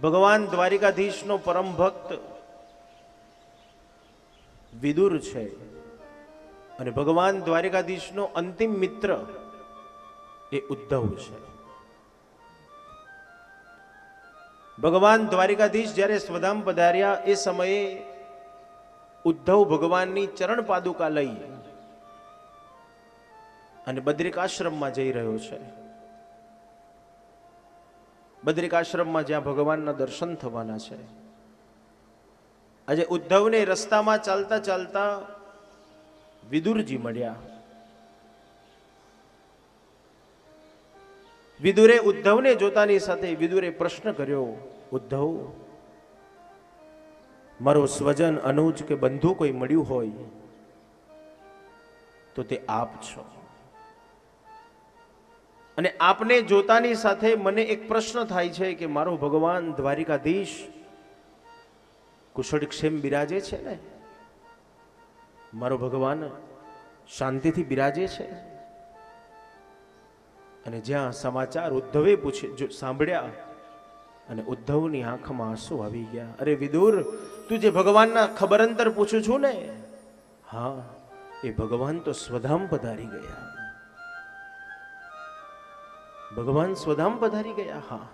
ભગવાન દ્વારિકાધીશનો પરમ ભક્ત વિદુર છે અને ભગવાન દ્વારિકાધીશનો અંતિમ મિત્ર એ ઉદ્ધવ છે. ભગવાન દ્વારિકાધીશ જ્યારે સ્વધામ પધાર્યા એ સમયે ઉદ્ધવ ભગવાનની ચરણ પાદુકા લઈ અને બદ્રિકાશ્રમમાં જઈ રહ્યો છે. બદ્રિકાશ્રમમાં જ્યાં ભગવાનના દર્શન થવાના છે. આજે ઉદ્ધવને રસ્તામાં ચાલતા ચાલતા વિદુરજી મળ્યા. વિદુરે ઉદ્ધવને જોતાની સાથે વિદુરે પ્રશ્ન કર્યો, ઉદ્ધવ, મારો સ્વજન અનુજ કે બંધુ કોઈ મળ્યું હોય તો તે આપ છો. અને આપને જોતાની સાથે મને એક પ્રશ્ન થાય છે કે મારો ભગવાન દ્વારિકાધીશ કુશળક્ષેમ બિરાજે છે ને? મારો ભગવાન શાંતિથી બિરાજે છે? અને જ્યાં સમાચાર ઉદ્ધવે સાંભળ્યા અને ઉદ્ધવની આંખમાં આંસુ આવી ગયા. અરે વિદુર, તું જે ભગવાનના ખબર અંતર પૂછું છું ને, હા, એ ભગવાન તો સ્વધામ પધારી ગયા. ભગવાન સ્વધામ પધારી ગયા. હા.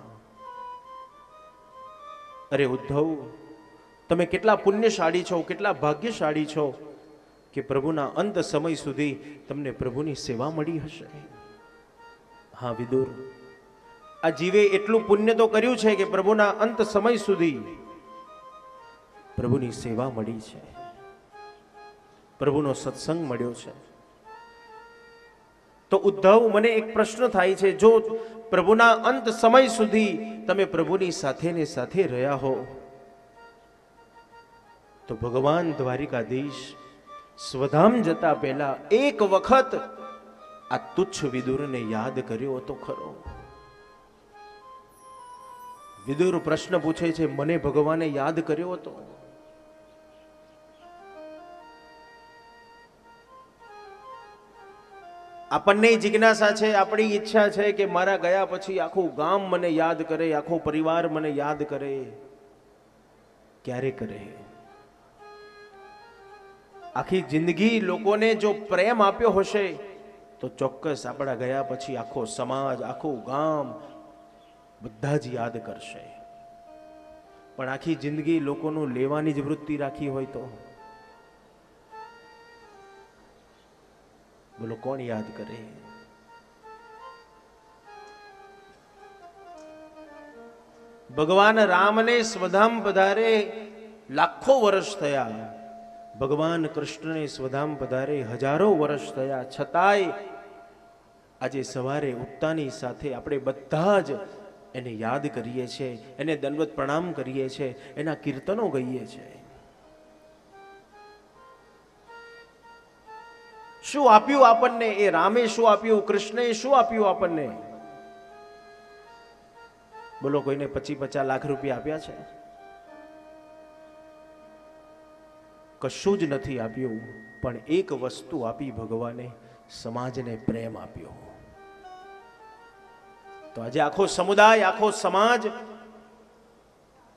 અરે ઉદ્ધવ, તમે કેટલા પુણ્યશાળી છો, કેટલા ભાગ્યશાળી છો કે પ્રભુના અંત સમય સુધી તમને પ્રભુની સેવા મળી હશે. હા વિદુર, આ જીવે એટલું પુણ્ય તો કર્યું છે કે પ્રભુના અંત સમય સુધી પ્રભુની સેવા મળી છે, પ્રભુનો સત્સંગ મળ્યો છે. તો ઉદ્ધવ, મને એક પ્રશ્ન થાય છે, જો પ્રભુના અંત સમય સુધી તમે પ્રભુની સાથે ને સાથે રહ્યા હો તો ભગવાન દ્વારિકાધીશ સ્વધામ જતા પહેલા એક વખત આ તુચ્છ વિદુરને યાદ કર્યો તો ખરો? વિદુર પ્રશ્ન પૂછે છે, મને ભગવાને યાદ કર્યો હતો? આપણને જિજ્ઞાસા છે, આપણી ઈચ્છા છે કે મારા ગયા પછી આખું ગામ મને યાદ કરે, આખો પરિવાર મને યાદ કરે. ક્યારે કરે? આખી જિંદગી લોકોને જો પ્રેમ આપ્યો હશે તો ચોક્કસ આપણા ગયા પછી આખો સમાજ, આખું ગામ બધા જ યાદ કરશે. પણ આખી જિંદગી લોકોનું લેવાની જ વૃત્તિ રાખી હોય તો બોલો કોણ યાદ કરે? ભગવાન રામને સ્વધામ પધારે લાખો વર્ષ થયા, ભગવાન કૃષ્ણને સ્વધામ પધારે હજારો વર્ષ થયા, છતાંય આજે સવારે ઉઠતાની સાથે આપણે બધા જ એને યાદ કરીએ છીએ, એને દંડવત પ્રણામ કરીએ છીએ, એના કીર્તનો ગાઈએ છીએ. શું આપ્યું આપણને? એ રામે શું આપ્યું? કૃષ્ણએ શું આપ્યું આપણને? બોલો, કોઈને 25-50 લાખ રૂપિયા આપ્યા છે? કશું જ નથી આપ્યું. પણ એક વસ્તુ આપી ભગવાને, સમાજને પ્રેમ આપ્યો. તો આજે આખો સમુદાય, આખો સમાજ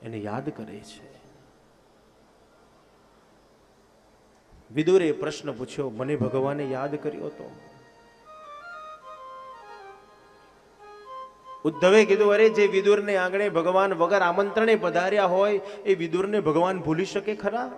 એને યાદ કરે છે. વિદુરે પ્રશ્ન પૂછ્યો, મને ભગવાને યાદ કર્યો તો? ઉદ્ધવે કીધું, અરે જે વિદુરને આંગણે ભગવાન વગર આમંત્રણે પધાર્યા હોય એ વિદુરને ભગવાન ભૂલી શકે ખરા?